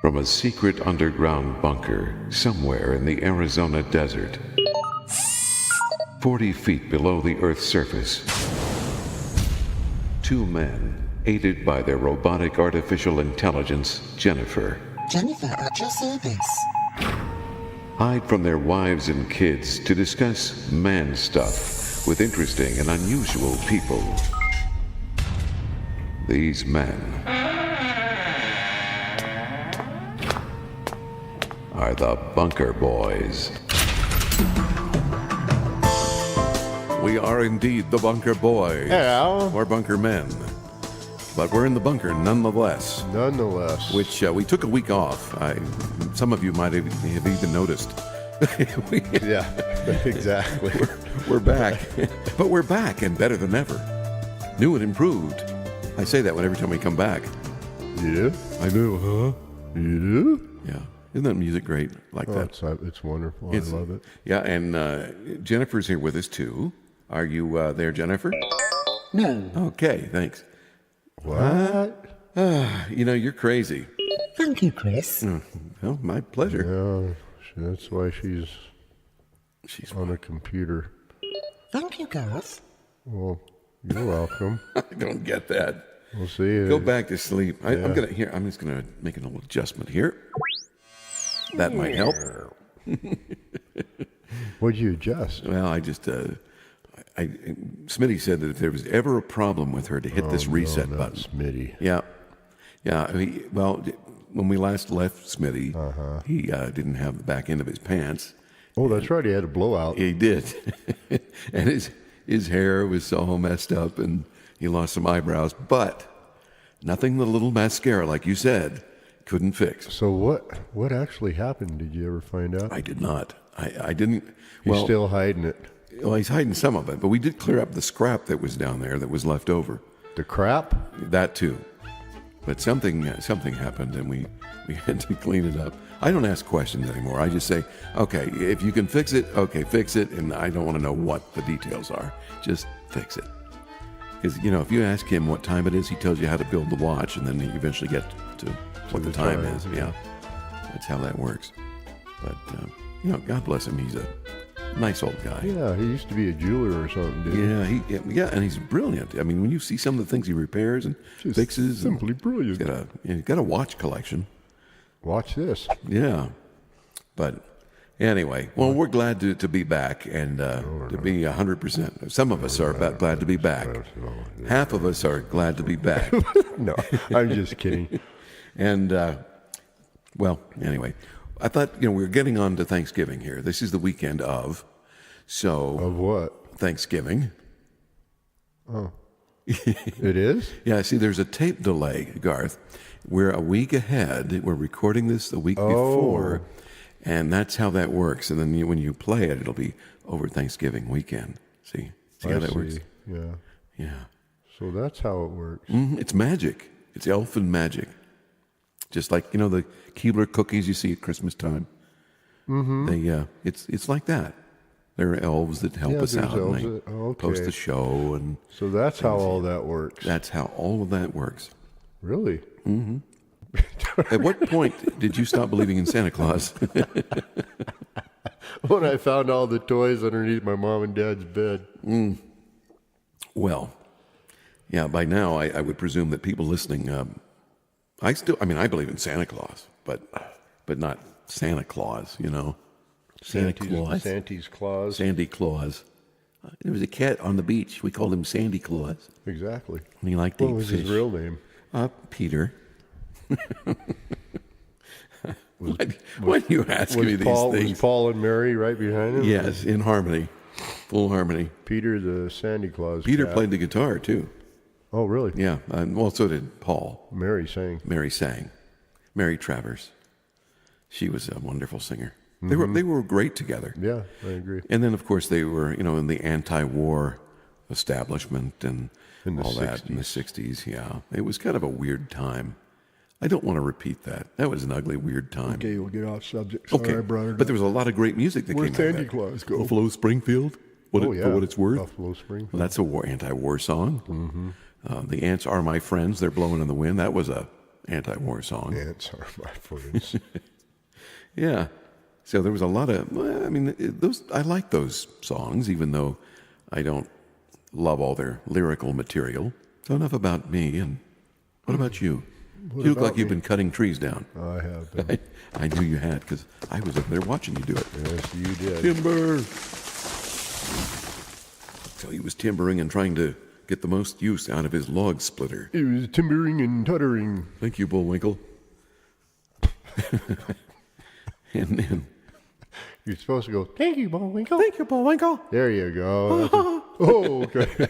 From a secret underground bunker somewhere in the Arizona desert, 40 feet below the Earth's surface, two men, aided by their robotic artificial intelligence, Jennifer, At your service. hide from their wives and kids to discuss man stuff with interesting and unusual people. These men are the Bunker Boys. We are indeed the Bunker Boys. Yeah. Or Bunker Men. But we're in the bunker nonetheless. Nonetheless. Which we took a week off. Some of you might have even noticed. Yeah, exactly. We're back. But we're back and better than ever. New and improved. I say that every time we come back. Yeah. I do, huh? You do? Yeah. Isn't that music great like that? It's wonderful. I love it. Yeah, and Jennifer's here with us too. Are you there, Jennifer? No. Okay, thanks. What? You're crazy. Thank you, Chris. Well, my pleasure. Yeah, that's why she's on a computer. Thank you, Garth. Well, you're welcome. I don't get that. We'll see you. Go back to sleep. Yeah. I'm just gonna make a little adjustment here. That might help. What'd you adjust? Well, I just Smitty said that if there was ever a problem with her to hit this reset not button. Smitty. Yeah. When we last left Smitty, he didn't have the back end of his pants. Oh, that's right. He had a blowout. He did, and his hair was all messed up, and he lost some eyebrows. But nothing the little mascara, like you said, couldn't fix. So what actually happened? Did you ever find out? I did not. I didn't. He's still hiding it. Well, he's hiding some of it, but we did clear up the scrap that was down there that was left over. The crap? That too. But something happened, and we had to clean it up. I don't ask questions anymore. I just say, okay, if you can fix it, okay, fix it, and I don't want to know what the details are. Just fix it. Because, if you ask him what time it is, he tells you how to build the watch, and then you eventually get to what the time is. Yeah, that's how that works. But, God bless him. He's a nice old guy. Yeah, he used to be a jeweler or something, dude. Yeah, and he's brilliant. I mean, when you see some of the things he repairs and fixes. Simply brilliant. He's got a watch collection. Watch this. Yeah. But anyway, well, we're glad to be back and to be 100%. Some of us are glad to be back. Half of us are glad to be back. No, I'm just kidding. And, anyway, I thought, we're getting on to Thanksgiving here. This is the weekend of. So. Of what? Thanksgiving. Oh. It is? Yeah, see, there's a tape delay, Garth. We're a week ahead. We're recording this the week before. And that's how that works. And then when you play it, it'll be over Thanksgiving weekend. See how that works? Yeah. Yeah. So that's how it works. It's magic. It's elfin magic. Just like, the Keebler cookies you see at Christmas time. Mm-hmm. It's like that. There are elves that help us out. And they post the show. And so that's how all that works. That's how all of that works. Really? Mm-hmm. At what point did you stop believing in Santa Claus? When I found all the toys underneath my mom and dad's bed. Well, yeah, by now I would presume that people listening, I believe in Santa Claus, but not Santa Claus, Santa Claus. Santa's Claus. Sandy Claus. There was a cat on the beach. We called him Sandy Claus. Exactly. And he liked to eat What was fish. his real name? Peter. Why do you ask me these things? Was Paul and Mary right behind him? Yes, in harmony. Full harmony. Peter the Sandy Claus Peter cat. played the guitar, too. Oh, really? Yeah. Well, so did Paul. Mary sang. Mary sang. Mary Travers. She was a wonderful singer. They were great together. Yeah, I agree. And then, of course, they were, in the anti-war establishment and all that in the 60s. Yeah. It was kind of a weird time. I don't want to repeat that. That was an ugly, weird time. Okay, we'll get off subject. Sorry, I brought it but there was a lot of great music that Where'd came out of Sandy that. Claus go? Buffalo Springfield, for what it's worth. Buffalo Springfield. Well, that's a anti-war song. Mm-hmm. The Ants Are My Friends, They're Blowing in the Wind. That was a anti-war song. Ants are my friends. Yeah. So there was a lot of, well, I mean, I like those songs, even though I don't love all their lyrical material. So enough about me. And what about you? You look like you've been cutting trees down. I have been. I knew you had because I was over there watching you do it. Yes, you did. Timber. So he was timbering and trying to get the most use out of his log splitter. It was timbering and tuttering. Thank you, Bullwinkle. And then You're supposed to go, thank you, Bulwinkle. thank you, Bullwinkle. There you go. Oh, okay.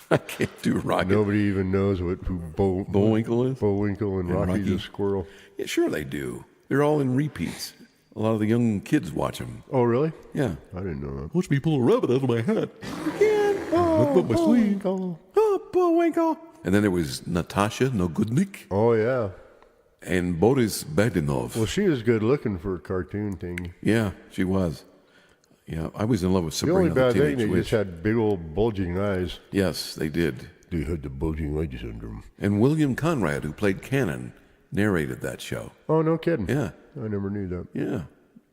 I can't do Rocket. Nobody even knows who Bullwinkle is? Bullwinkle and Rocky Rocky? the Squirrel. Yeah, sure they do. They're all in repeats. A lot of the young kids watch them. Oh, really? Yeah. I didn't know that. Watch me pull a rabbit out of my hat. Again. Oh, Look up my sleeve. Bullwinkle. Oh, Bullwinkle. And then there was Natasha Nogudnik Oh, yeah. and Boris Badinov. Well, she was good looking for a cartoon thing. Yeah, she was. Yeah, I was in love with The only Sabrina bad the thing, Teenage they Witch. just had big old bulging eyes. Yes, they did. They had the bulging eye syndrome. And William Conrad, who played Cannon, narrated that show. Oh, no kidding. Yeah, I never knew that. yeah.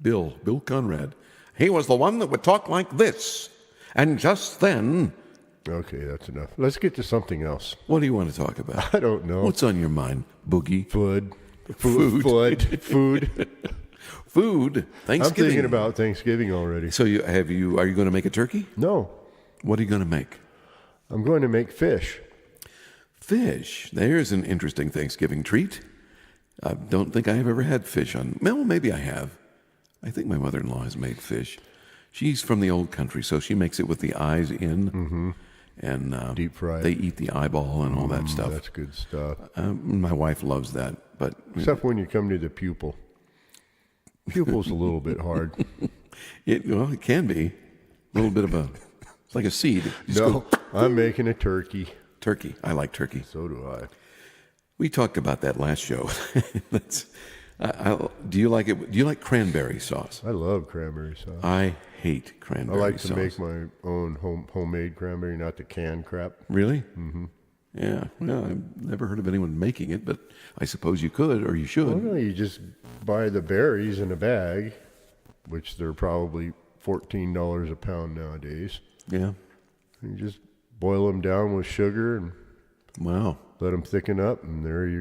Bill Conrad. He was the one that would talk like this. And just then, Okay, that's enough. Let's get to something else. what do you want to talk about? I don't know. What's on your mind, Boogie? Food. Food. Food. Food. I'm Thanksgiving. thinking about Thanksgiving already. So are you going to make a turkey? No, What are you going to make? I'm going to make fish. Fish. There's an interesting Thanksgiving treat. I don't think I have ever had fish on. Well, maybe I have. I think my mother-in-law has made fish. She's from the old country, so she makes it with the eyes in. Mm-hmm. And Deep fried. They eat the eyeball and all that stuff. That's good stuff. My wife loves that, but Except when you come to the pupil. Pupil's a little bit hard. it can be a little bit of it's like a seed. Just No, go, I'm making a turkey. turkey. I like turkey. So do I. We talked about that last show. Do you like it? Do you like cranberry sauce? I love cranberry sauce. I hate I cranberry like sauce. to make my own homemade cranberry, not the canned crap. Really? Mm-hmm. Yeah. Well, I've never heard of anyone making it, but I suppose you could or you should. Well, no, you just buy the berries in a bag, which they're probably $14 a pound nowadays. Yeah. You just boil them down with sugar and Wow. let them thicken up, and there's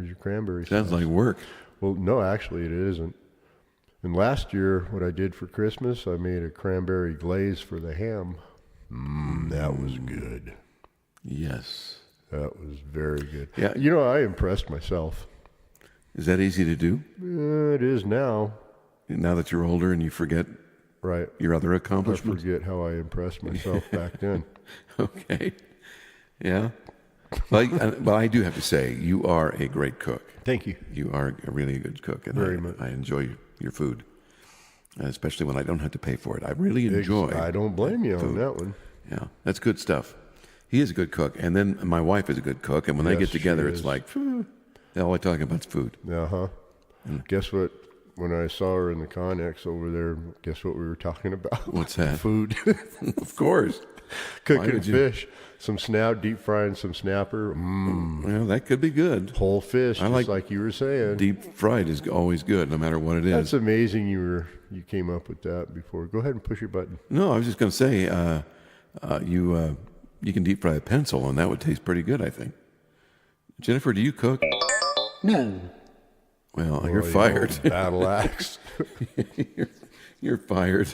your cranberry Sounds sauce. like work. Well, no, actually it isn't. And last year, what I did for Christmas, I made a cranberry glaze for the ham. That was good. Yes. That was very good. Yeah. You know, I impressed myself. Is that easy to do? It is now. Now that you're older and you forget Right. your other I accomplishments? forget how I impressed myself back then. Okay. Yeah. Well, I do have to say, you are a great cook. Thank you. You are a really good cook, and Very much. I enjoy your food, especially when I don't have to pay for it. I really enjoy. I don't blame you on that one. Yeah, that's good stuff. He is a good cook, and then my wife is a good cook, and when they Yes, get together, she it's is. like, all I talk about is food. Uh-huh. Guess what? When I saw her in the Connex over there, guess what we were talking about? What's that? Food. Of course. Cooking would you- fish. Some deep frying some snapper. Well, that could be good. Whole fish, I just like like you were saying. Deep fried is always good, no matter what it is. That's amazing you came up with that before. Go ahead and push your button. No, I was just going to say, you can deep fry a pencil, and that would taste pretty good, I think. Jennifer, do you cook? No. Well, you're Oh, you fired. old Battle axe. You're fired.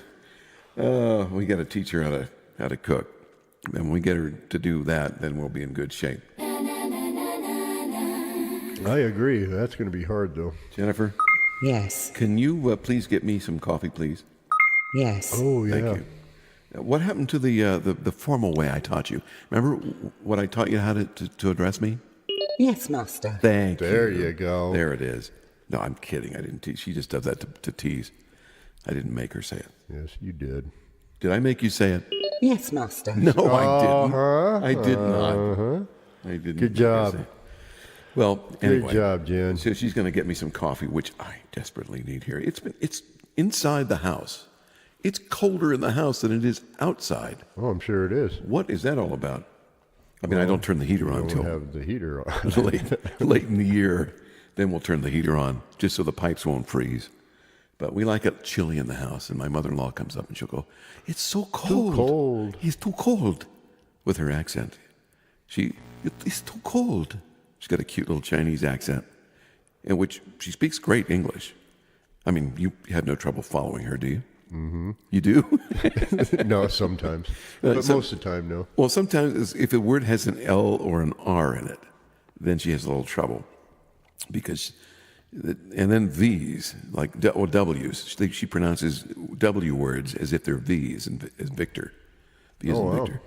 We got to teach her how to cook. Then when we get her to do that, then we'll be in good shape. I agree. That's going to be hard, though. Jennifer, Yes. can you please get me some coffee, please? Yes. Oh, yeah. Thank you. What happened to the formal way I taught you? Remember what I taught you how to address me? Yes, master. Thank you. There you go. There it is. No, I'm kidding. I didn't tease. She just does that to tease. I didn't make her say it. Yes, you did. Did I make you say it? Yes, master. No, I didn't. Uh-huh. I did not. I didn't. Good make her job. say it. Well, anyway. Good job, Jen. So she's going to get me some coffee, which I desperately need here. It's inside the house. It's colder in the house than it is outside. Oh, I'm sure it is. What is that all about? I mean, I don't turn the heater on Don't until have the heater on. late in the year. Then we'll turn the heater on just so the pipes won't freeze. But we like it chilly in the house. And my mother-in-law comes up and she'll go, "It's so cold. Too cold. He's too cold," with her accent. It's too cold. She's got a cute little Chinese accent, in which she speaks great English. I mean, you have no trouble following her, do you? Mm-hmm. You do? No, sometimes. But most of the time, no. Well, sometimes if a word has an L or an R in it, then she has a little trouble. And then V's, like W's. She pronounces W words as if they're V's, as Victor. V as in Victor.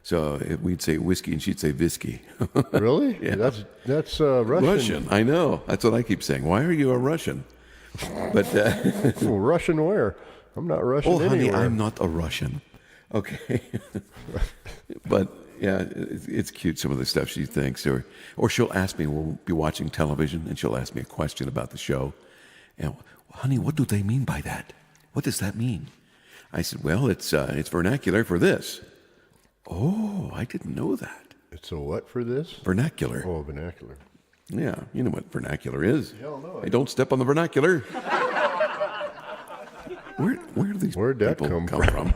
So if we'd say whiskey and she'd say visky. Really? Yeah. That's Russian. Russian, I know. That's what I keep saying. Why are you a Russian? But Well, Russian where? I'm not Russian honey, anywhere. I'm not a Russian. Okay. But yeah, it's cute, some of the stuff she thinks. Or she'll ask me, we'll be watching television, and she'll ask me a question about the show. And, "Honey, what do they mean by that? What does that mean?" I said, "Well, it's vernacular for this." "Oh, I didn't know that." It's a what for this? Vernacular. Oh, vernacular. Yeah, you know what vernacular is. Hell no. Hey, don't step on the vernacular. Where do these Where'd that people come from?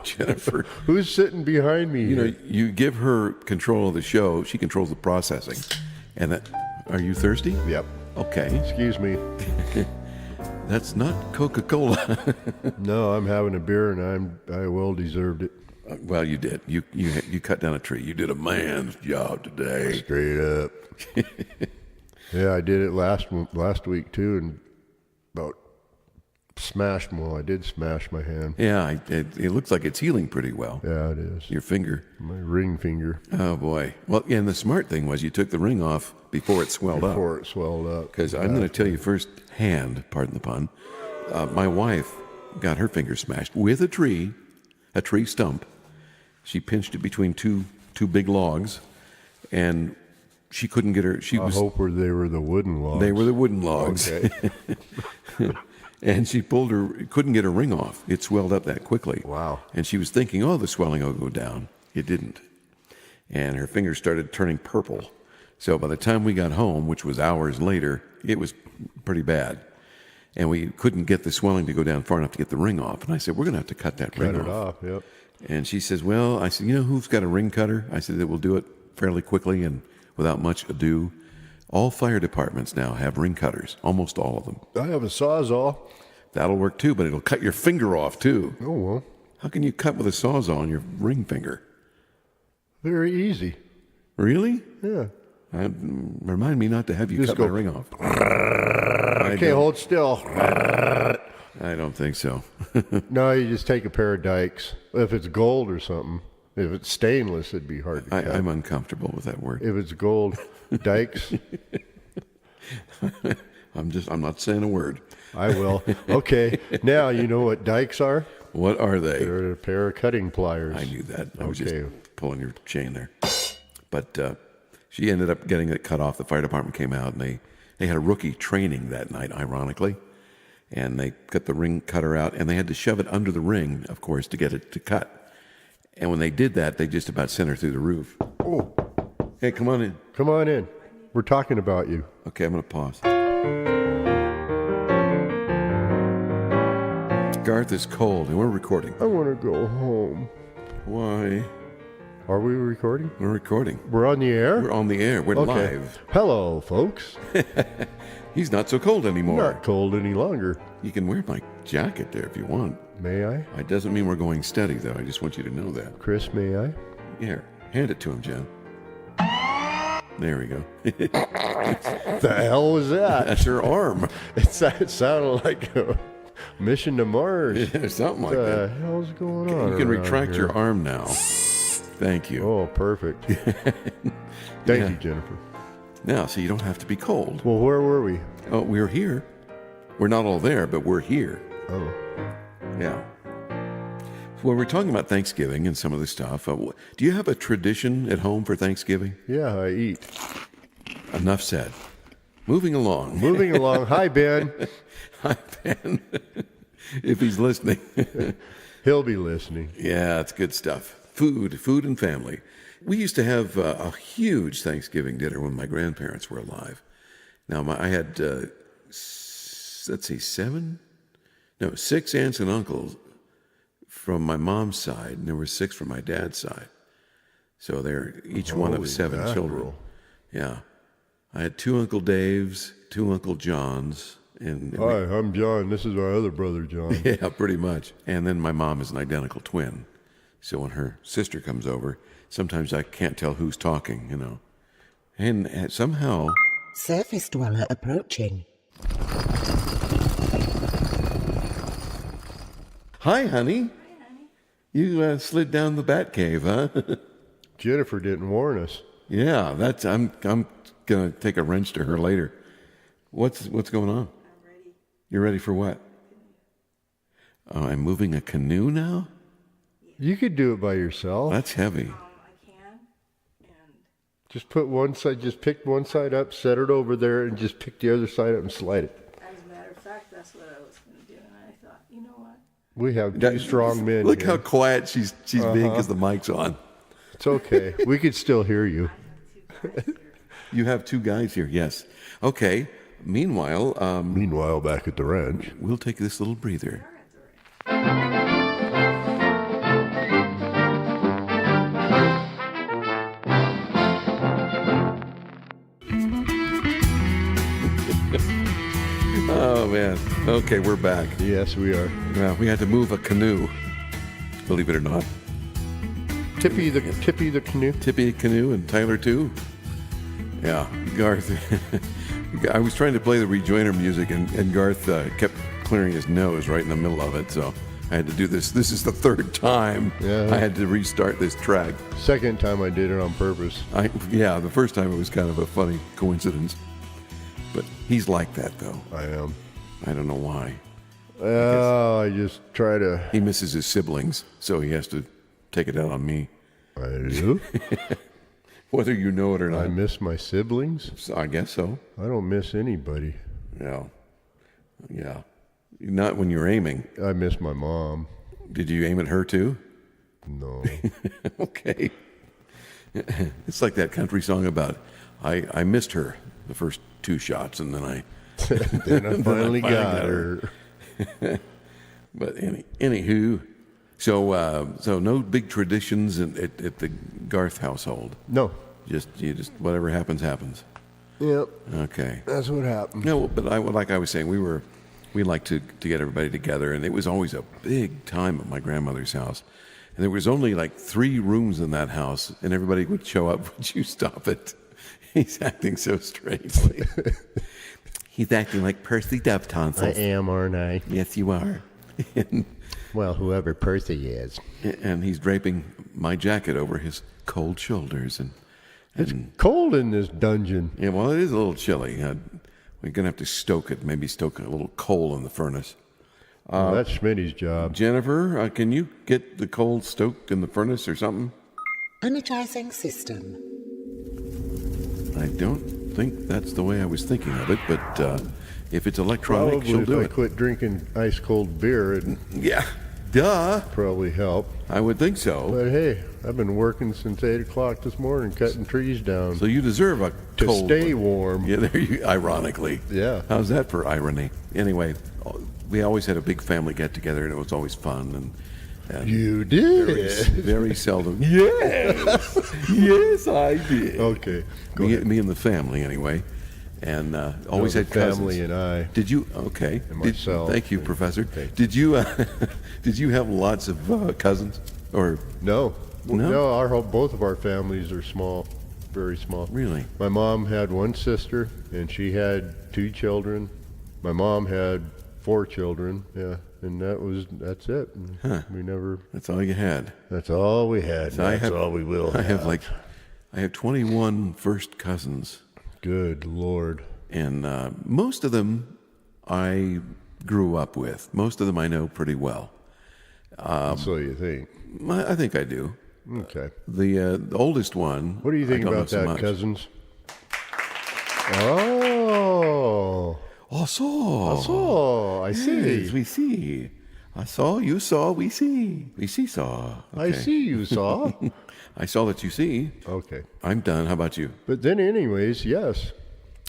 Jennifer. Who's sitting behind me? You know, here? you give her control of the show, she controls the processing. And are you thirsty? Yep. Okay. Excuse me. That's not Coca-Cola. No, I'm having a beer, and I well deserved it. Well, you did. You cut down a tree. You did a man's job today. Straight up. Yeah, I did it last week too, and about smashed. Well, I did smash my hand. Yeah, it looks like it's healing pretty well. Yeah, it is. Your finger. My ring finger. Oh boy. Well, yeah, and the smart thing was you took the ring off before it swelled up. Before it swelled up. Because I'm going to tell you firsthand, pardon the pun, my wife got her finger smashed with a tree stump. She pinched it between two big logs, and she couldn't get her. I hope they were the wooden logs. They were the wooden logs. Okay. And she couldn't get her ring off. It swelled up that quickly. Wow. And she was thinking, oh, the swelling will go down. It didn't. And her fingers started turning purple. So by the time we got home, which was hours later, it was pretty bad. And we couldn't get the swelling to go down far enough to get the ring off. And I said, we're going to have to cut that ring Cut it off. Yep. And she says, well, I said, you know who's got a ring cutter? I said, that will do it fairly quickly and without much ado. All fire departments now have ring cutters, almost all of them. I have a Sawzall. That'll work too, but it'll cut your finger off too. Oh, well. How can you cut with a Sawzall on your ring finger? Very easy. Really? Yeah. Remind me not to have you Just cut go, my ring off. I can't hold still. I don't think so. No, you just take a pair of dikes. If it's gold or something. If it's stainless, it'd be hard to cut. I'm uncomfortable with that word. If it's gold, dikes. I'm not saying a word. I will. Okay. Now you know what dikes are? What are they? They're a pair of cutting pliers. I knew that. I was just Okay. pulling your chain there. But she ended up getting it cut off. The fire department came out, and they had a rookie training that night, ironically. And they cut the ring cutter out, and they had to shove it under the ring, of course, to get it to cut. And when they did that, they just about sent her through the roof. Oh, Hey, come on in. come on in. We're talking about you. Okay, I'm going to pause. Garth is cold, and we're recording. I want to go home. Why? Are we recording? We're recording. We're on the air? We're on the air. We're Okay. live. Hello, folks. He's not so cold anymore. Not cold any longer. You can wear my jacket there if you want. May I? It doesn't mean we're going steady, though. I just want you to know that. Chris, may I? Here, hand it to him, Jen. There we go. The hell was that? That's her arm. It sounded like a mission to Mars. Something like What the that. hell's going on? You can around retract here? your arm now. Thank you. Oh, perfect. Thank you, Jennifer. Now, so you don't have to be cold. Well, where were we? Oh, we're here. We're not all there, but we're here. Oh, Yeah. Well, we're talking about Thanksgiving and some of the stuff. Do you have a tradition at home for Thanksgiving? yeah, I eat. Enough said. Moving along. Moving along. Hi, Ben. Hi, Ben. If he's listening. He'll be listening. Yeah, it's good stuff. Food and family. We used to have a huge Thanksgiving dinner when my grandparents were alive. Now, I had, let's see, 6 aunts and uncles from my mom's side, and there were 6 from my dad's side. So they're each one of 7 children. Yeah. I had 2 Uncle Daves, 2 Uncle Johns. And hi, I'm John. This is our other brother, John. Yeah, pretty much. And then my mom is an identical twin. So when her sister comes over, sometimes I can't tell who's talking, you know. And somehow... Surface dweller approaching. Hi, honey. You slid down the bat cave, huh? Jennifer didn't warn us. Yeah, I'm gonna take a wrench to her later. What's going on? I'm ready. You're ready for what? Oh, I'm moving a canoe now? You could do it by yourself. That's heavy. I can, and Just put one side, just pick one side up, set it over there, and just pick the other side up and slide it. as a matter of fact, that's what I was going to do. And I thought, you know what? We have 2 strong men Look here. how quiet she's being because the mic's on. It's okay. We could still hear you. You have 2 guys here, yes. Okay. Meanwhile, Meanwhile, back at the ranch. we'll take this little breather. Oh, man. Okay, we're back. Yes, we are. Well, we had to move a canoe, believe it or not. Tippy the canoe. Tippy canoe and Tyler too. Yeah, Garth. I was trying to play the rejoiner music, and Garth kept clearing his nose right in the middle of it, so I had to do this. This is the 3rd time I had to restart this track. Second time I did it on purpose. Yeah, the first time it was kind of a funny coincidence. But he's like that, though. I am. I don't know why. I just try to. He misses his siblings, so he has to take it out on me. I do. Whether you know it or not. I miss my siblings. So I guess so. I don't miss anybody. Yeah. Yeah. Not when you're aiming. I miss my mom. Did you aim at her too? No. Okay. It's like that country song about I missed her the first 2 shots, and then I Then I finally got her. But anywho, so no big traditions at the Garth household. No. You just whatever happens. Yep. Okay. That's what happened. No, but like I was saying, we like to get everybody together, and it was always a big time at my grandmother's house. And there was only like 3 rooms in that house, and everybody would show up. Would you stop it? He's acting so strangely. He's acting like Percy Dove Tonsils. I am, aren't I? Yes, you are. Well, whoever Percy is. And he's draping my jacket over his cold shoulders. And It's cold in this dungeon. yeah, well, it is a little chilly. We're going to have to stoke it, maybe stoke a little coal in the furnace. That's Smitty's job. Jennifer, can you get the coal stoked in the furnace or something? Energizing system. I don't think that's the way I was thinking of it, but if it's electronic, Probably she'll if do I it. quit drinking ice cold beer, it'd Yeah, duh. probably help. I would think so. But hey, I've been working since 8 o'clock this morning, cutting trees down So you deserve a to cold stay one. warm. Yeah, there you. Ironically. Yeah. How's that for irony? Anyway, we always had a big family get together, and it was always fun. And You did. very seldom. Yes, yes, I did. Okay. Go ahead. Me and the family, anyway, and always No, had the cousins. family and I. Did you? Okay. And myself. Thank you, Professor. Okay. Did you? Did you have lots of cousins? Or No. No? Both of our families are small, very small. really? My mom had 1 sister, and she had 2 children. My mom had 4 children. Yeah, and that's it. Huh. We never. That's all you had. That's all we had. So I That's have- all we will. I have 21 first cousins, Good Lord. and most of them I grew up with. Most of them I know pretty well. So you think? I think I do. Okay. The oldest one. What do you think I don't about know so that, much. cousins? Oh. Also, Oh, I see. yes, we see. I saw, you saw, we see. We see saw. Okay. I see you saw. I saw that you see. Okay. I'm done. How about you? But then anyways, yes.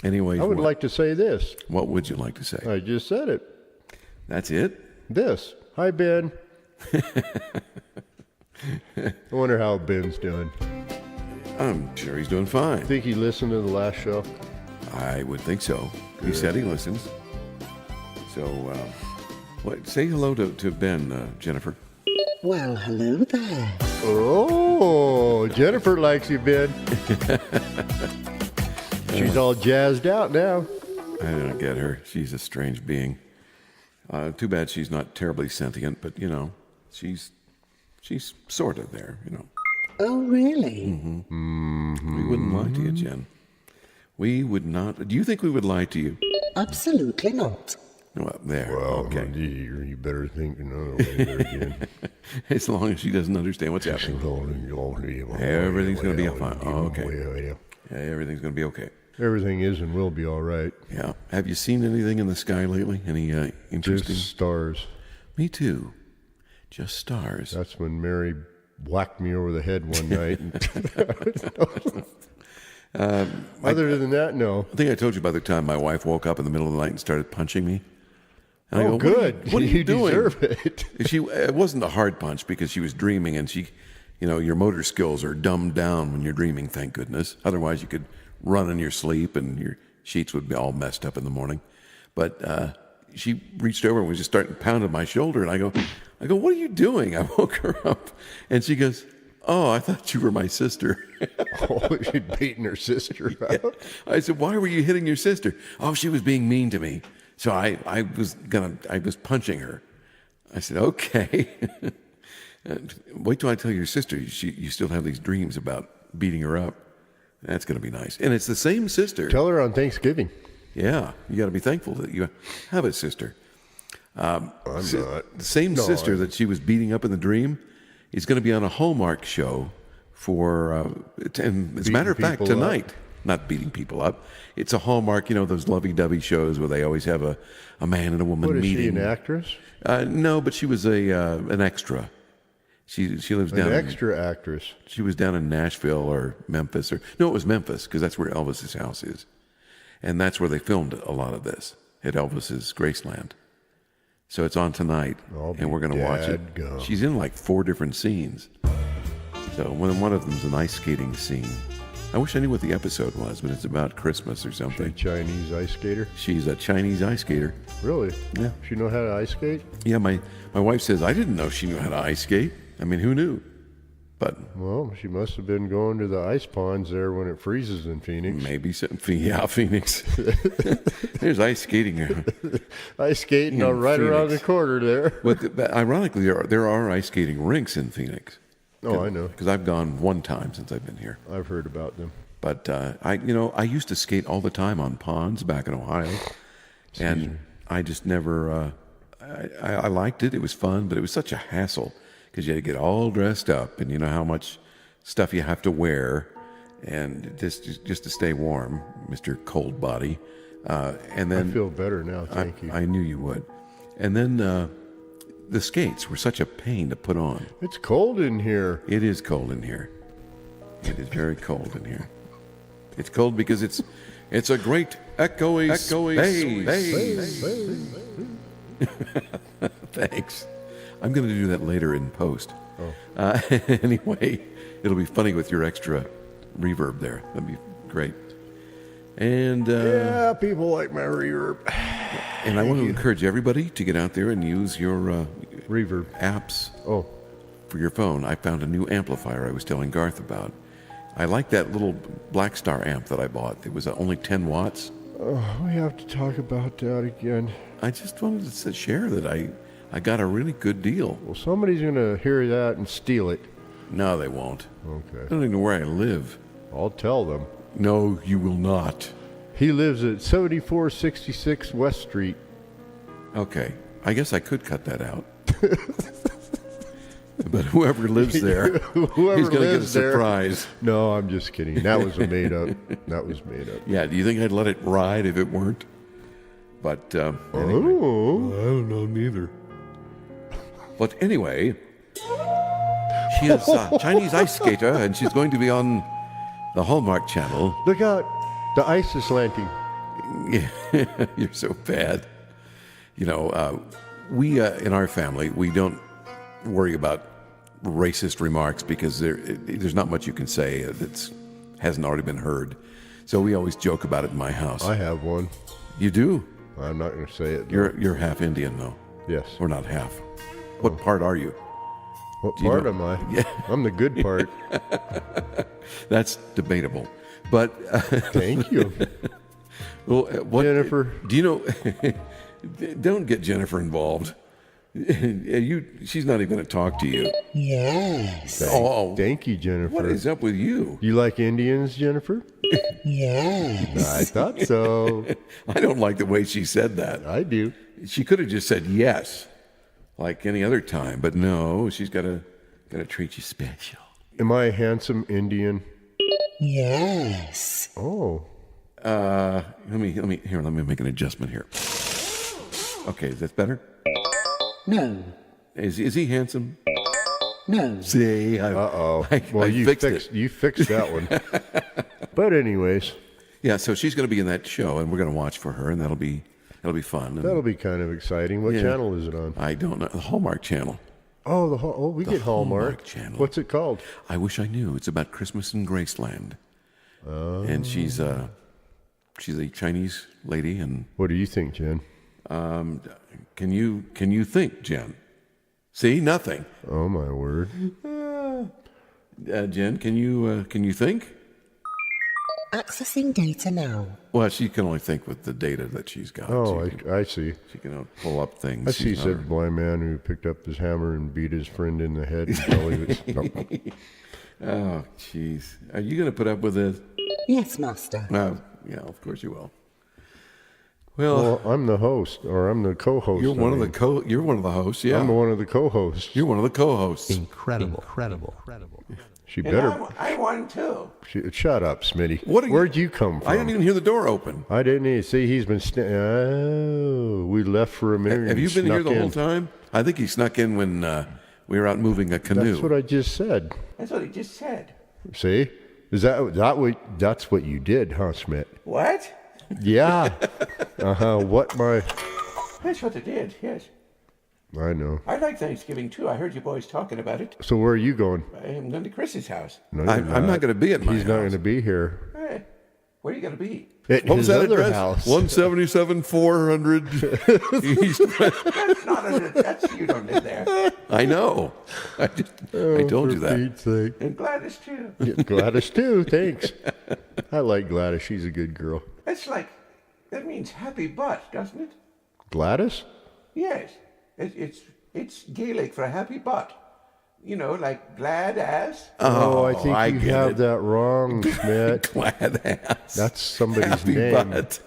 Anyways, I would what? like to say this. What would you like to say? I just said it. That's it? This. Hi, Ben. I wonder how Ben's doing. I'm sure he's doing fine. Think he listened to the last show? I would think so. He said he listens. So, say hello to Ben, Jennifer. Well, hello there. Oh, Jennifer likes you, Ben. She's all jazzed out now. I don't get her. She's a strange being. Too bad she's not terribly sentient, but, she's sort of there, Oh, really? We wouldn't lie to you, Jen. We would not. Do you think we would lie to you? Absolutely not. Well, there. Well, okay. you better think another way there again. As long as she doesn't understand what's happening. Everything's going to be fine. Oh, okay. Yeah, everything's going to be okay. Everything is and will be all right. Yeah. Have you seen anything in the sky lately? Any interesting? Just stars. Me too. Just stars. That's when Mary whacked me over the head one night. Other than that, no. I think I told you by the time my wife woke up in the middle of the night and started punching me. And I go, good. What are you doing? Deserve it. It wasn't a hard punch because she was dreaming, and your motor skills are dumbed down when you're dreaming, thank goodness. Otherwise, you could run in your sleep and your sheets would be all messed up in the morning. But she reached over and was just starting to pound on my shoulder, and I go, what are you doing? I woke her up, and she goes, oh, I thought you were my sister. Oh, she's beating her sister up. Yeah. I said, why were you hitting your sister? Oh, she was being mean to me. So I was punching her. I said, okay. Wait till I tell your sister you still have these dreams about beating her up. That's going to be nice. And it's the same sister. Tell her on Thanksgiving. Yeah, you got to be thankful that you have a sister. I'm not. The same sister that she was beating up in the dream is going to be on a Hallmark show for, and as a matter of fact, tonight. Not beating people up. It's a Hallmark, those lovey-dovey shows where they always have a man and a woman What, is meeting. she an actress? No, but she was an extra. She lives down. An extra actress. She was down in Nashville or Memphis no, it was Memphis because that's where Elvis's house is, and that's where they filmed a lot of this at Elvis's Graceland. So it's on tonight, and we're going to watch it. Dadgum. She's in like 4 different scenes. So one of them's an ice skating scene. I wish I knew what the episode was, but it's about Christmas or something. She's a Chinese ice skater? She's a Chinese ice skater. Really? Yeah. She know how to ice skate? Yeah, my wife says, I didn't know she knew how to ice skate. I mean, who knew? But Well, she must have been going to the ice ponds there when it freezes in Phoenix. maybe some, yeah, Phoenix. There's ice skating. Ice skating In right around the Phoenix. corner there. But ironically, there are ice skating rinks in Phoenix. Oh, I know. Because I've gone one time since I've been here. I've heard about them. But I used to skate all the time on ponds back in Ohio, and I just never. I liked it. It was fun, but it was such a hassle because you had to get all dressed up, and you know how much stuff you have to wear, and just to stay warm, Mr. Cold Body. And then I feel better now. Thank you. I knew you would. And then the skates were such a pain to put on. It's cold in here. It is cold in here. It is very cold in here. It's cold because it's a great echoey space. Thanks. I'm going to do that later in post. Oh. Anyway, it'll be funny with your extra reverb there. That'd be great. And Yeah, people like my reverb. and I want to encourage everybody to get out there and use your Reverb. apps Oh, for your phone. I found a new amplifier I was telling Garth about. I like that little Black Star amp that I bought. It was only 10 watts. we have to talk about that again. I just wanted to share that I got a really good deal. Well, somebody's going to hear that and steal it. No, they won't. I Okay. don't even know where I live. I'll tell them. No, you will not. He lives at 7466 West Street. Okay, I guess I could cut that out. But whoever lives there, Whoever he's going to get a lives there. surprise. No, I'm just kidding. That was a made up. That was made up. Yeah, do you think I'd let it ride if it weren't? But anyway. Oh. I don't know, neither. But anyway, she is a Chinese ice skater, and she's going to be on the Hallmark Channel. Look out. The ice is slanting. Yeah, you're so bad. You know, we in our family, we don't worry about racist remarks because there's not much you can say that hasn't already been heard. So we always joke about it in my house. I have one. You do? I'm not going to say it. Though. You're half Indian, though. Yes. Or not half. What part are you? What part am I? Yeah. I'm the good part. That's debatable. But Thank you. well, Jennifer. Do you know? Don't get Jennifer involved. She's not even going to talk to you. Yes. Thank you, Jennifer. What is up with you? You like Indians, Jennifer? Yes. I thought so. I don't like the way she said that. I do. She could have just said yes, like any other time. But no, she's got to treat you special. Am I a handsome Indian? Yes. Oh. Let me make an adjustment here. Okay, is that better? No. Is he handsome? No. See, Uh-oh. Well, you fixed it. You fixed that one. But anyways. Yeah, so she's going to be in that show, and we're going to watch for her, and that'll be fun. And That'll be kind of exciting. What channel is it on? I don't know. The Hallmark Channel. Oh, we get Hallmark. Channel. What's it called? I wish I knew. It's about Christmas in Graceland. And she's a Chinese lady, and What do you think, Jen? can you think, Jen? See, nothing. Oh, my word. Jen, can you think? Accessing data now. Well, she can only think with the data that she's got. Oh, She can- I see. She can pull up things. I see, She's said not- the blind man who picked up his hammer and beat his friend in the head until he was... Nope. Oh, jeez. Are you going to put up with this? Yes, Master. Yeah, of course you will. Well, Well, I'm the host, or I'm the co-host. you're one of I the mean. you're one of the hosts. Yeah, I'm one of the co-hosts. you're one of the co-hosts. Incredible. She better... I won too. Shut up, Smitty. What are you- Where'd you come from? I didn't even hear the door open. I didn't even see. He's been... Oh, we left for a minute. Have you and been here snuck the whole in. time? I think he snuck in when we were out moving a canoe. That's what I just said. That's what he just said. See? That's what you did, huh, Smith? What? Yeah. What my... That's what I did, yes. I know. I like Thanksgiving too. I heard you boys talking about it. So where are you going? I am going to Chris's house. No, I'm not going to be at my He's house. not going to be here. Hey, where are you going to be? At What was his that other address? house. 177 400 East. That's not a, that's, you don't live there. I know. I told you For that. Pete's sake. And Gladys too. Yeah, Gladys too, thanks. I like Gladys. She's a good girl. That's like, that means happy butt, doesn't it? Gladys? Yes. It's Gaelic for happy butt. You know, like glad ass. Oh, I think I you get have it. that wrong, Smith. Glad ass. That's somebody's Happy name. butt.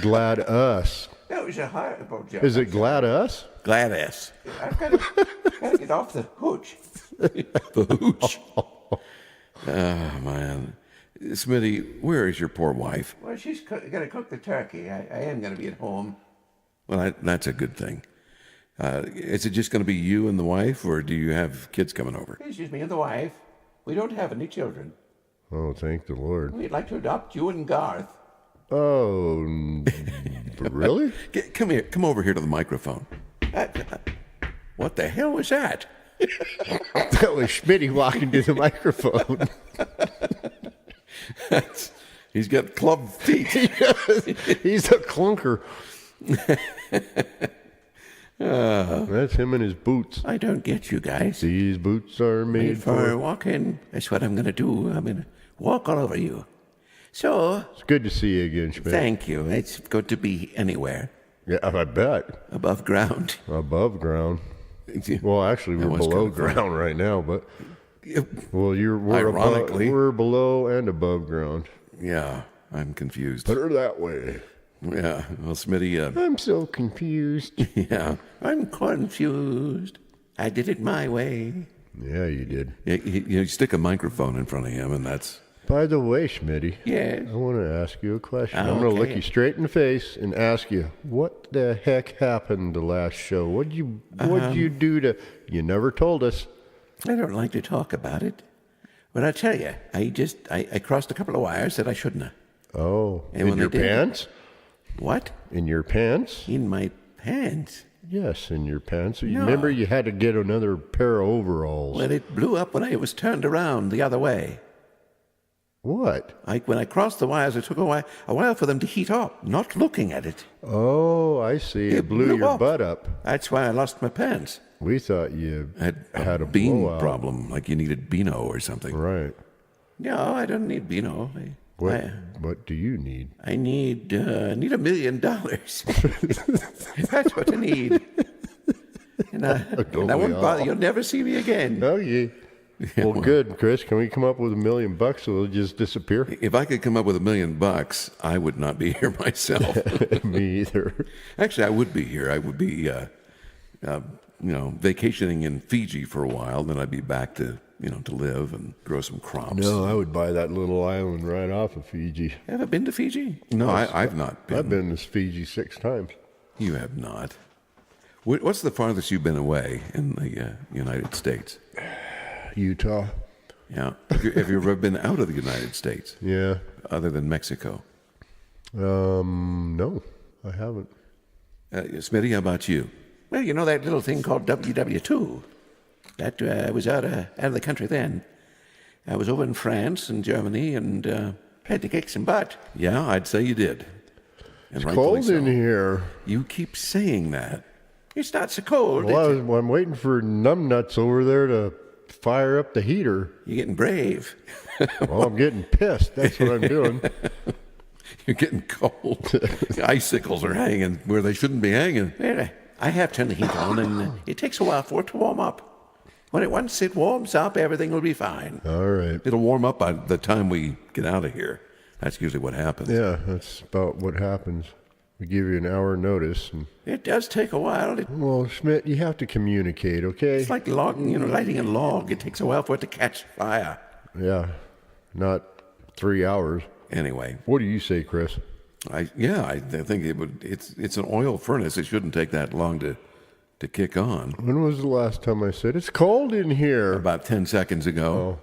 Glad us. That was a horrible joke. Is it Glad us? Glad ass. I've got to get off the hooch. The hooch. Oh, man. Smitty, where is your poor wife? Well, she's going to cook the turkey. I am going to be at home. Well, that's a good thing. Is it just going to be you and the wife, or do you have kids coming over? It's just me and the wife. We don't have any children. Oh, thank the Lord. We'd like to adopt you and Garth. Oh, really? Come here. Come over here to the microphone. What the hell was that? That was Smitty walking to the microphone. He's got club feet. He's a clunker. That's him in his boots. I don't get you guys. These boots are made For for... walking, that's what I'm going to do. I'm going to walk all over you. So, It's good to see you again, Schmidt. thank you. It's good to be anywhere Yeah, I bet. above ground. Above ground. Well, actually, we're was below kinda funny. ground right now, but... Well, we're Ironically. we're below and above ground. Yeah, I'm confused. Put her that way. Yeah, well, Smitty, I'm so confused. yeah. I'm confused. I did it my way. Yeah, you did. You stick a microphone in front of him, and that's By the way, Smitty, Yes. I want to ask you a question. Oh, I'm going to look okay. you straight in the face and ask you, what the heck happened the last show? What'd you do to... You never told us. I don't like to talk about it. But I tell you, I crossed a couple of wires that I shouldn't have. Oh, And in when your they did- pants? What? In your pants? In my pants? Yes, in your pants. You No. remember you had to get another pair of overalls. Well, it blew up when I was turned around the other way. What? When I crossed the wires, it took a while for them to heat up, not looking at it. Oh, I see. It blew blew your up. butt up. That's why I lost my pants. We thought you I had a bean blowout. problem, like you needed Beano or something. Right. No, I don't need Beano. What do you need? I need $1 million. That's what I need. And I won't bother. You'll never see me again. Oh, yeah. Well, good, Chris. Can we come up with $1 million so it'll just disappear? If I could come up with $1 million, I would not be here myself. Me either. Actually, I would be here. I would be, vacationing in Fiji for a while. Then I'd be back to live and grow some crops. No, I would buy that little island right off of Fiji. Ever been to Fiji? No, I've not been. I've been to Fiji 6 times. You have not. What's the farthest you've been away in the United States? Utah. Yeah. Have you ever been out of the United States, Yeah. other than Mexico? No, I haven't. Smitty, how about you? Well, you know that little thing called WW2? That was out of the country then. I was over in France and Germany and had to kick some butt. Yeah, I'd say you did. And It's rightfully cold so. in here. You keep saying that. It's not so cold. Well, I'm waiting for numbnuts over there to fire up the heater. You're getting brave. Well, I'm getting pissed. That's what I'm doing. You're getting cold. The icicles are hanging where they shouldn't be hanging. Well, I have turned the heat on, and it takes a while for it to warm up. Once it warms up, everything will be fine. All right. It'll warm up by the time we get out of here. That's usually what happens. Yeah, that's about what happens. We give you an hour notice. And, It does take a while. well, Schmidt, you have to communicate, okay? It's like lighting a log. It takes a while for it to catch fire. Yeah, not 3 hours. Anyway, What do you say, Chris? I think it would. It's an oil furnace. It shouldn't take that long to kick on. When was the last time I said, it's cold in here? About 10 seconds ago.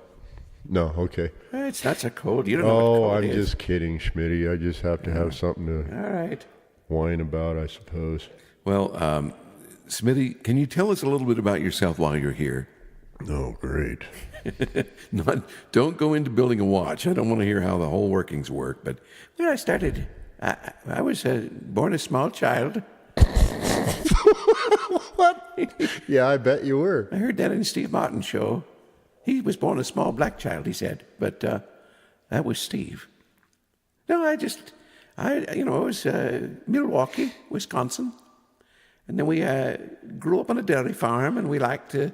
No, okay. It's not so cold. You don't know what Oh, cold I'm is. just kidding, Schmitty. I just have to have something to All right. whine about, I suppose. Well, Smitty, can you tell us a little bit about yourself while you're here? Oh, great. Don't go into building a watch. I don't want to hear how the whole workings work. But When I started, I was born a small child. Yeah, I bet you were. I heard that in Steve Martin's show. He was born a small black child, he said. But that was Steve. No, I was Milwaukee, Wisconsin. And then we grew up on a dairy farm, and we liked to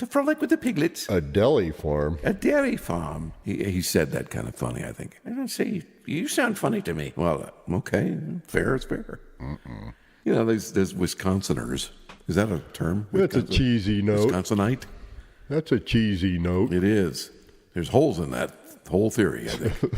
frolic with the piglets. A deli farm. A dairy farm. he said that kind of funny, I think. I don't say, you sound funny to me. Well, okay, fair is fair. There's Wisconsiners. Is that a term? That's a cheesy note. Wisconsinite? That's a cheesy note. It is. There's holes in that whole theory, I think.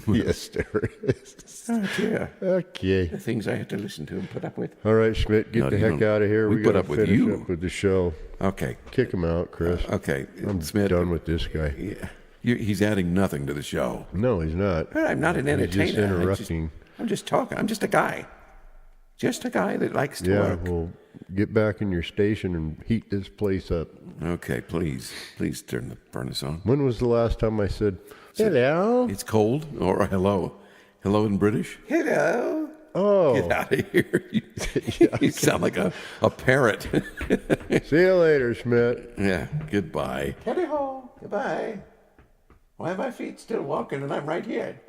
Yes, there is. Oh, dear. Okay. The things I had to listen to and put up with. All right, Schmidt, get No, the you heck don't. out of here. We We put got up to with finish you. up with the show. Okay. Kick him out, Chris. Okay. I'm Smith, done with this guy. Yeah. He's adding nothing to the show. No, he's not. Well, I'm not an entertainer. He's just interrupting. I'm just talking. I'm just a guy. Just a guy that likes to Yeah, work. well, get back in your station and heat this place up. Okay, please turn the furnace on. When was the last time I said, hello? It's cold, or hello. Hello in British? Hello. Oh, Get out of here. You sound like a parrot. see you later, Schmidt. Yeah, goodbye. Teddy ho. Goodbye. Why are my feet still walking and I'm right here?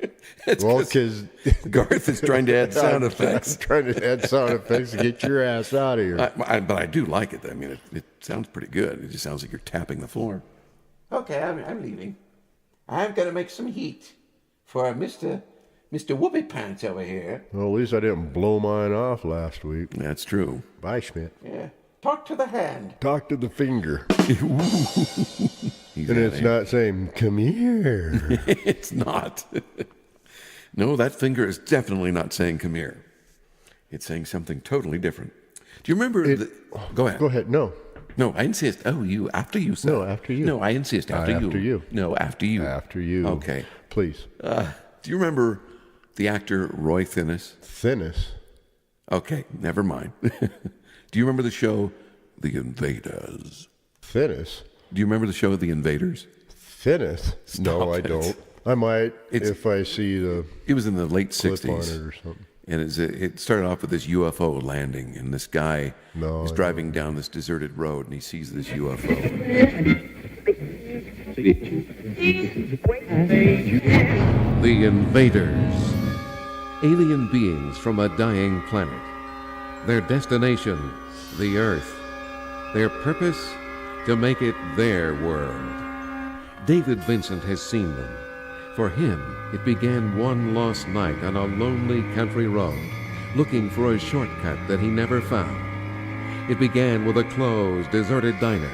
Well, because Garth is trying to add sound effects. trying to add sound effects to get your ass out of here. But I do like it. I mean, it sounds pretty good. It just sounds like you're tapping the floor. Okay, I'm leaving. I'm going to make some heat for Mr. Whoopee Pants over here. Well, at least I didn't blow mine off last week. That's true. Bye, Schmidt. Yeah. Talk to the hand. Talk to the finger. He's And it's not saying, come here. It's not. No, that finger is definitely not saying come here. It's saying something totally different. Do you remember? Go ahead. Go ahead. No. No, I insist. Oh, you after you, sir. No, after you. No, I insist. After you. After you. No, after you. After you. Okay. Please. Do you remember the actor Roy Thinnis? Thinnis. Okay, never mind. Do you remember the show The Invaders? Thinnis. Do you remember the show The Invaders? Thinnis? No, Stop I it. don't. I might if I see the It was in the late clip 60s. on it or something. And it started off with this UFO landing, and this guy is driving down this deserted road, and he sees this UFO. The Invaders. Alien beings from a dying planet. Their destination, the Earth. Their purpose, to make it their world. David Vincent has seen them. For him, it began one lost night on a lonely country road, looking for a shortcut that he never found. It began with a closed, deserted diner,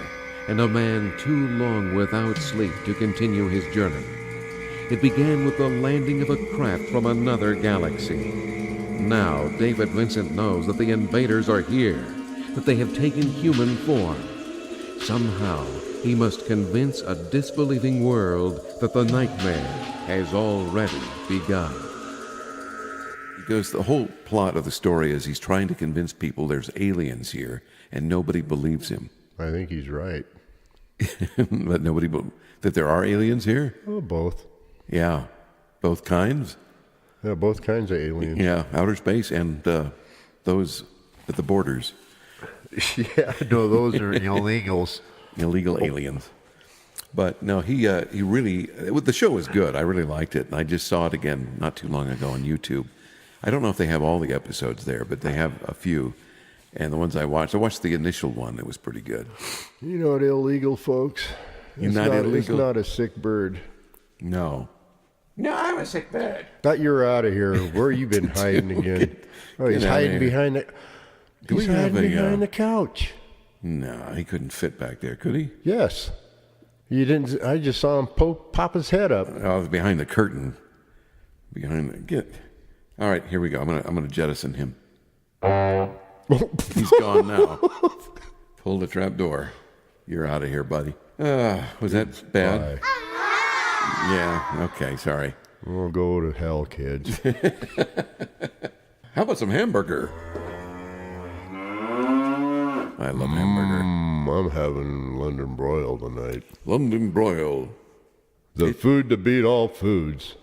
and a man too long without sleep to continue his journey. It began with the landing of a craft from another galaxy. Now, David Vincent knows that the invaders are here, that they have taken human form. Somehow, he must convince a disbelieving world that the nightmare has already begun. Because the whole plot of the story is he's trying to convince people there's aliens here, and nobody believes him. I think he's right. But that there are aliens here? Oh, both. Yeah. Both kinds? Yeah, both kinds of aliens. Yeah, outer space and those at the borders. Yeah, no, those are illegals. Illegal aliens. But no, he really, the show was good. I really liked it. And I just saw it again not too long ago on YouTube. I don't know if they have all the episodes there, but they have a few. And the ones I watched the initial one. It was pretty good. You know what, illegal folks? You're not illegal? It's not a sick bird. No. No, I'm a sick bird. Thought you were out of here. Where you been hiding again? Oh, he's Get outta hiding here. behind the. Do He's we have hiding a, behind the couch. No, he couldn't fit back there, could he? Yes. You didn't. I just saw him pop his head up. I was behind the curtain. All right, here we go. I'm gonna jettison him. He's gone now. Pull the trap door. You're out of here, buddy. Was that bad? Bye. Yeah. Okay. Sorry. We'll go to hell, kids. How about some hamburger? I love hamburger. I'm having London Broil tonight. London Broil. The food to beat all foods.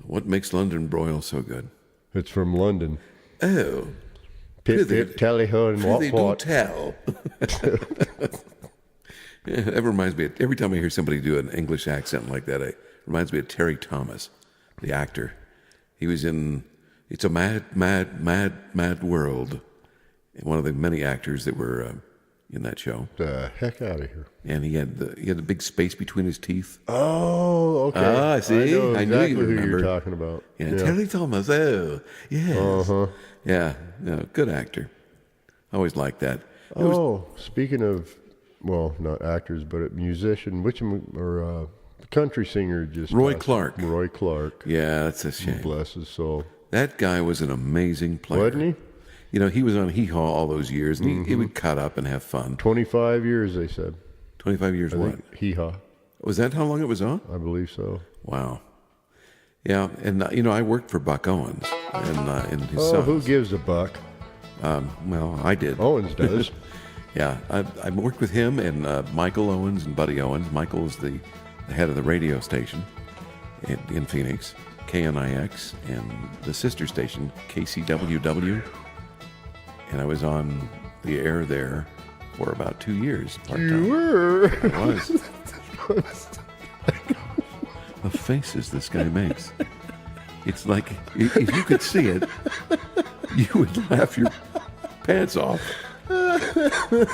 What makes London Broil so good? It's from London. Oh. Pit, Prithee- pit, tally ho, and what Prithee do what. tell. Yeah, that reminds me, every time I hear somebody do an English accent like that, it reminds me of Terry Thomas, the actor. He was in It's a Mad, Mad, Mad, Mad World. One of the many actors that were in that show. The heck out of here. And he had the big space between his teeth. Oh, okay. Ah, see? I know I knew exactly you who remembered. you're talking about. Yeah, Terry Thomas. Oh, yes. Uh-huh. Yeah, no, good actor. I always liked that. Speaking of, well, not actors, but a musician, country singer just Roy passed. Clark. Roy Clark. Yeah, that's a shame. Bless his soul. That guy was an amazing player. Wasn't he? You know, he was on Hee Haw all those years, and he would cut up and have fun. 25 years, they said. 25 years I what? think Hee Haw. Was that how long it was on? I believe so. Wow. Yeah, and I worked for Buck Owens and his Oh, sons. who gives a buck? Well, I did. Owens does. Yeah, I worked with him and Michael Owens and Buddy Owens. Michael was the head of the radio station in Phoenix, KNIX, and the sister station, KCWW. And I was on the air there for about 2 years, part-time. You were. I was. The faces this guy makes. It's like, if you could see it, you would laugh your pants off. I'm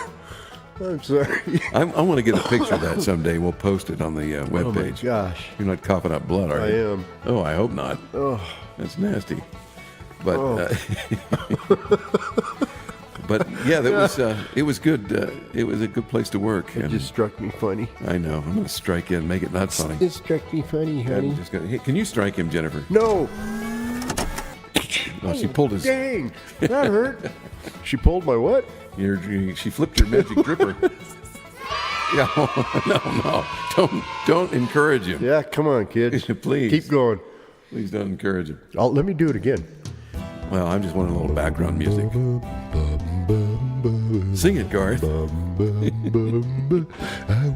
sorry. I want to get a picture of that someday. We'll post it on the webpage. Oh, my gosh. You're not coughing up blood, are I you? am. Oh, I hope not. Oh. That's nasty. But But yeah, that was it was good. It was a good place to work. It just struck me funny. I know. I'm going to strike in, make it not funny. It struck me funny, honey. I'm just gonna, hey, can you strike him, Jennifer? No. Oh, she pulled his. Dang, that hurt. She pulled my what? She flipped your magic gripper. Yeah, no, don't encourage him. Yeah, come on, kids. Please. Keep going. Please don't encourage him. Let me do it again. Well, I just want a little background music. Sing it, Garth. I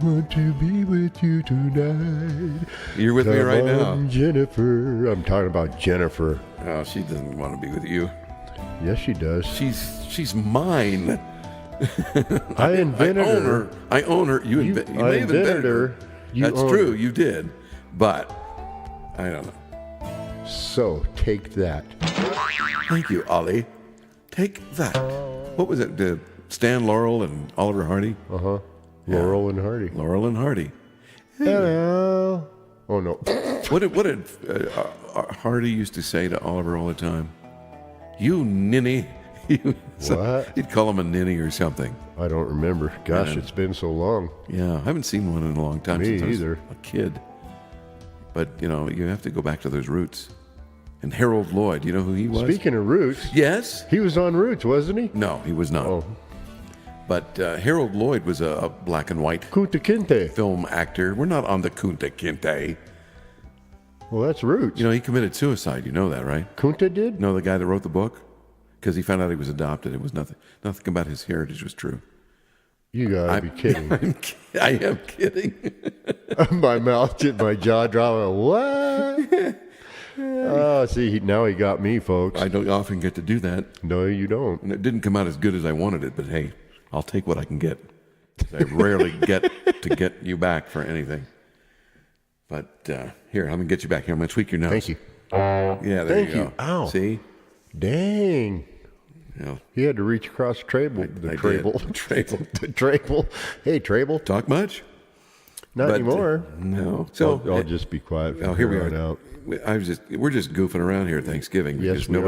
want to be with you tonight. You're with me right now. Jennifer. I'm talking about Jennifer. Oh, she doesn't want to be with you. Yes, she does. She's mine. I invented her. I own her. You may have invented her. That's true. You did. But I don't know. So take that. Thank you, Ollie. Take that. What was it? Stan Laurel and Oliver Hardy? Uh-huh. Laurel and Hardy. Laurel and Hardy. Hello. Oh, no. What did Hardy used to say to Oliver all the time? You ninny. What? He'd call him a ninny or something. I don't remember. Gosh, it's been so long. Yeah, I haven't seen one in a long time Me since either. I was a kid. But, you have to go back to those roots. And Harold Lloyd, you know who he was? Speaking of Roots, Yes. he was on Roots, wasn't he? No, he was not. Oh. But Harold Lloyd was a black and white Kunta Kinte. film actor. We're not on the Kunta Kinte. Well, that's Roots. He committed suicide. You know that, right? Kunta did? No, the guy that wrote the book? Because he found out he was adopted. It was nothing about his heritage was true. You gotta be kidding. I am kidding. My mouth did my jaw drop. What? Oh, see, now he got me, folks. I don't often get to do that. No, you don't. And it didn't come out as good as I wanted it, but hey, I'll take what I can get. I rarely get to get you back for anything. But here, I'm going to get you back here. I'm going to tweak your nose. Thank you. Yeah, there Thank you go. you. Ow. See? Dang. Yeah. He had to reach across the table. I did. Trable. The Trable. Hey, Trable. Talk much? Not But, anymore. No. So I'll just be quiet. oh, here we on are. Out. We're just goofing around here at Thanksgiving Yes, because we are.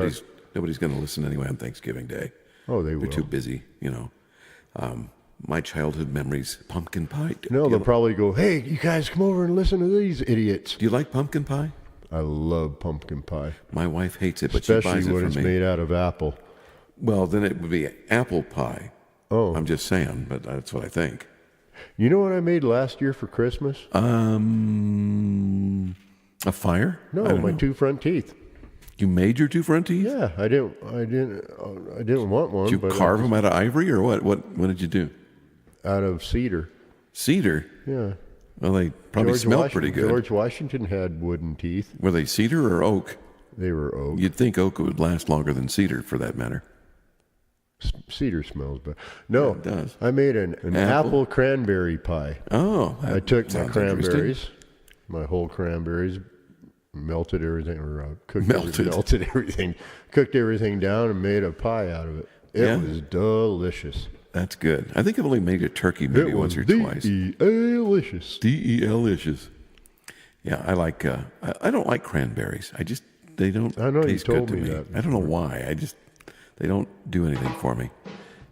nobody's going to listen anyway on Thanksgiving Day. Oh, they They're will. too busy, My childhood memories, pumpkin pie. No, they'll probably go, hey, you guys come over and listen to these idiots. Do you like pumpkin pie? I love pumpkin pie. My wife hates it, but she buys Especially it when for it's me. made out of apple. Well, then it would be apple pie. Oh. I'm just saying, but that's what I think. You know what I made last year for Christmas? A fire? No, I don't my know. 2 front teeth. You made your 2 front teeth? Yeah, I didn't want one. Did you but carve them out of ivory or what? What did you do? out of cedar. Cedar? Yeah. Well, they probably smell pretty good. George Washington had wooden teeth. Were they cedar or oak? They were oak. You'd think oak would last longer than cedar, for that matter. Cedar smells, but no, it does. I made an apple cranberry pie. Oh, I took my sounds cranberries, interesting. my whole cranberries, melted everything, or cooked everything, cooked everything down, and made a pie out of it. It was delicious. That's good. I think I've only made a turkey maybe once or twice. Delicious. delicious. Yeah, I like. I don't like cranberries. They don't I know you taste good told to me me. that I don't know why. They don't do anything for me.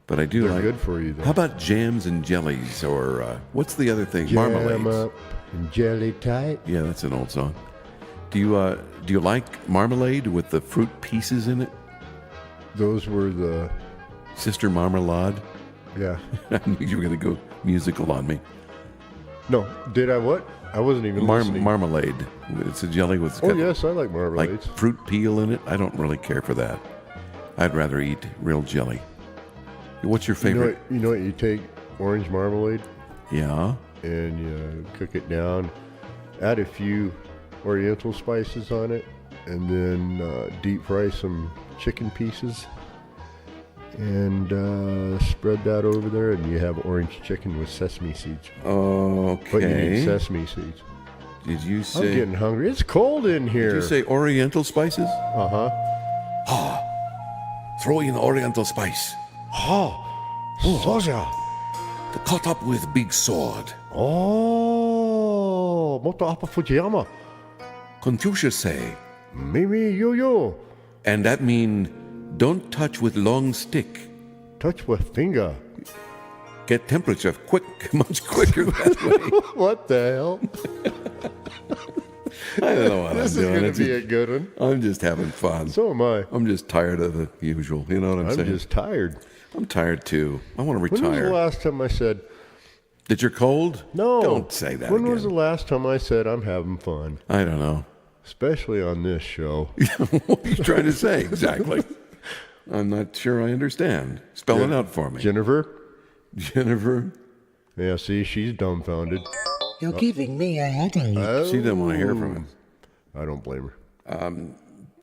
But I do They're like. good for you, though. How about jams and jellies, or what's the other thing? Jam Marmalades. up and jelly tight. Yeah, that's an old song. Do you like marmalade with the fruit pieces in it? Those were the Sister Marmalade. yeah. I knew you were going to go musical on me. No, did I what? I wasn't even listening. Marmalade. It's a jelly with Oh yes, I like marmalades. like fruit peel in it. I don't really care for that. I'd rather eat real jelly. What's your favorite? You know what? You take orange marmalade Yeah. and you cook it down, add a few oriental spices on it, and then deep fry some chicken pieces, and spread that over there, and you have orange chicken with sesame seeds. Okay. But you need sesame seeds. Did you I'm say? getting hungry. It's cold in here. Did you say Oriental spices? Uh-huh. Throw in Oriental spice. Soja. Cut up with big sword. Oh, moto apa Fujiyama. Confucius say, Mimi yo-yo. and that mean don't touch with long stick. Touch with finger. Get temperature much quicker that way. What the hell? I don't know what This I'm is doing. going to be a good one. I'm just having fun. So am I. I'm just tired of the usual. You know what I'm I'm saying? just tired. I'm tired too. I want to When was the retire. last time I said, That you're cold? no? Don't say that When again. was the last time I said I'm having fun? I don't know. Especially on this show. What are you trying to say exactly? I'm not sure I understand. Spell it out for me. Jennifer? Jennifer? Yeah, see, she's dumbfounded. You're giving me a headache. She doesn't want to hear from him. I don't blame her.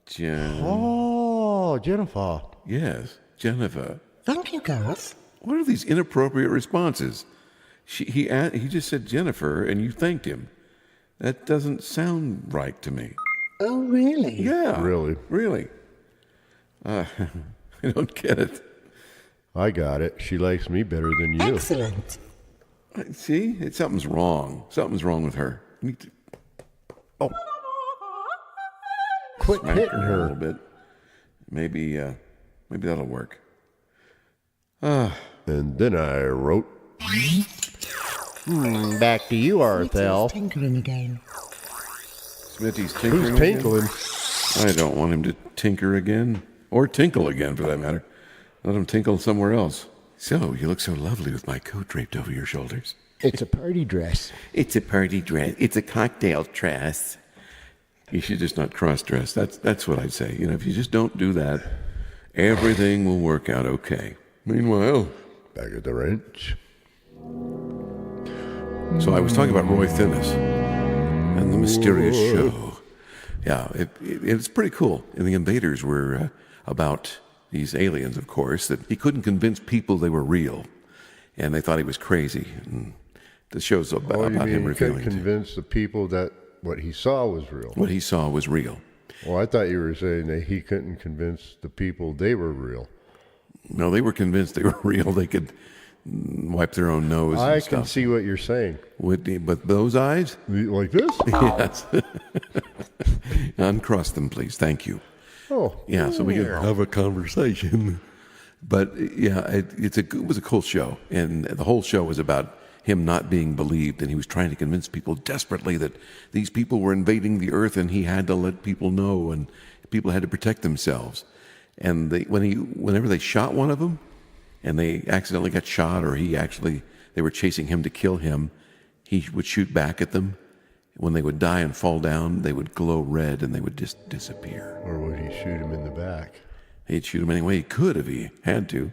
Jen. Oh, Jennifer. Yes, Jennifer. Thank you, Garth. What are these inappropriate responses? He just said Jennifer, and you thanked him. That doesn't sound right to me. Oh, really? Yeah. Really? Really. I don't get it. I got it. She likes me better than you. Excellent. See, something's wrong. Something's wrong with her. You need to Quit smack hitting her a little her. bit. Maybe that'll work. And then I wrote, back to you, Arthel. Smitty's tinkering again. Smitty's tinkering. Who's again? tinkling? I don't want him to tinker again, or tinkle again, for that matter. Let him tinkle somewhere else. So, you look so lovely with my coat draped over your shoulders. It's a party dress. It's a party dress. It's a cocktail dress. You should just not cross-dress. That's what I'd say. You know, if you just don't do that, everything will work out okay. Meanwhile, Back at the ranch. so I was talking about Roy Finnis and the mysterious show. Yeah, it's pretty cool. And the Invaders were about these aliens, of course, that he couldn't convince people they were real. And they thought he was crazy. And the show's about, Oh, you about mean him he couldn't revealing convince the people that what he saw was real? what he saw was real. Well, I thought you were saying that he couldn't convince the people they were real. No, they were convinced they were real. They could wipe their own nose I and can stuff. see what you're saying. But those eyes? Like this? Yes. Uncross them, please. Thank you. Oh. Yeah, so we can have a conversation. But yeah, it was a cool show, and the whole show was about him not being believed, and he was trying to convince people desperately that these people were invading the earth, and he had to let people know, and people had to protect themselves. And whenever they shot one of them, and they accidentally got shot, or they were chasing him to kill him, he would shoot back at them. When they would die and fall down, they would glow red, and they would just disappear. Or would he shoot him in the back? He'd shoot them any way he could if he had to,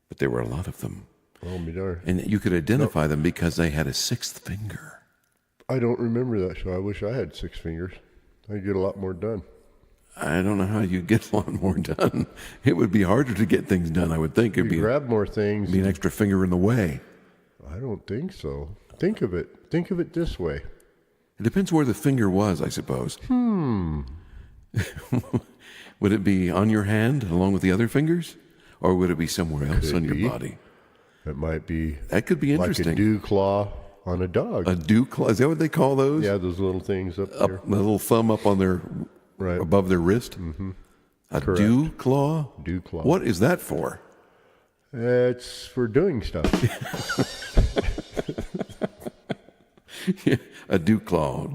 but there were a lot of them. Oh, me darn. And you could identify them because they had a sixth finger. I don't remember that show. I wish I had 6 fingers. I'd get a lot more done. I don't know how you get a lot more done. It would be harder to get things done, I would think. It'd You be grab more things. an extra finger in the way. I don't think so. Think of it. Think of it this way. It depends where the finger was, I suppose. Would it be on your hand along with the other fingers? Or would it be somewhere else on be. your body? It might be That could be like interesting. a Dewclaw on a dog. A Dewclaw, is that what they call those? Yeah, those little things up there. The little thumb up on their, Right. above their wrist? Mm-hmm. A Correct. Dewclaw? Dewclaw. What is that for? It's for doing stuff. A Dewclaw.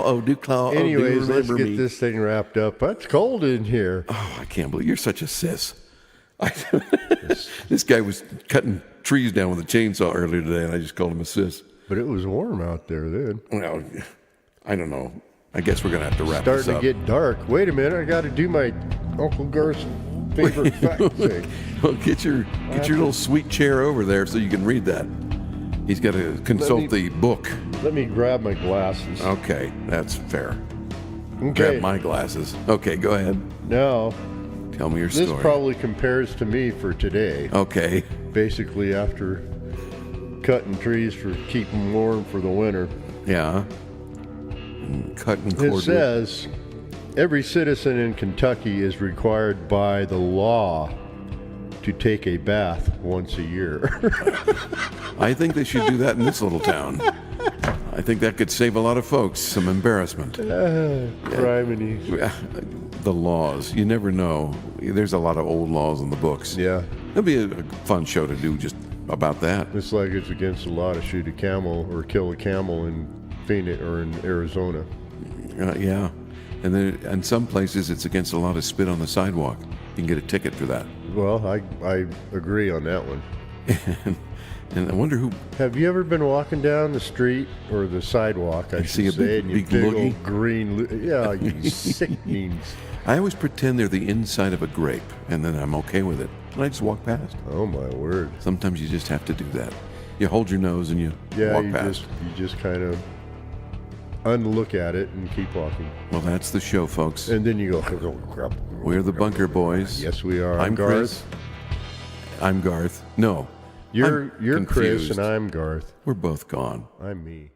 Oh, Dewclaw. Anyways, do let's remember get me. this thing wrapped up. It's cold in here. Oh, I can't believe you're such a sis. This guy was cutting trees down with a chainsaw earlier today, and I just called him a sis. But it was warm out there then. Well, I don't know. I guess we're going to have to wrap Starting this to up. get dark. Wait a minute. I got to do my Uncle Garth's favorite fact thing. Well, get your little sweet chair over there so you can read that. He's got to consult the book. Let me grab my glasses. Okay, that's fair. Okay. Grab my glasses. Okay, go ahead. Now, Tell me your this story. probably compares to me for today. Okay. Basically, after cutting trees for keeping warm for the winter. Yeah. And cut and It cord. says every citizen in Kentucky is required by the law to take a bath once a year. I think they should do that in this little town. I think that could save a lot of folks some embarrassment. Criminy. The laws, you never know. There's a lot of old laws in the books. Yeah. It'll be a fun show to do just about that. It's like it's against the law to shoot a camel or kill a camel in Phoenix or in Arizona. Yeah. And then in some places, it's against the law to spit on the sidewalk. You can get a ticket for that. Well, I agree on that one. And I wonder who... Have you ever been walking down the street or the sidewalk, I see should a say, big- and you big big loogie? old green... Yeah, you sickenings. I always pretend they're the inside of a grape, and then I'm okay with it. And I just walk past. Oh, my word. Sometimes you just have to do that. You hold your nose and you walk past. You just kind of unlook at it and keep walking. Well, that's the show, folks. And then you go... We're the Bunker Boys. Yes, we are. I'm Garth. Chris. I'm Garth. No. You're I'm Chris confused. and I'm Garth. We're both gone. I'm me.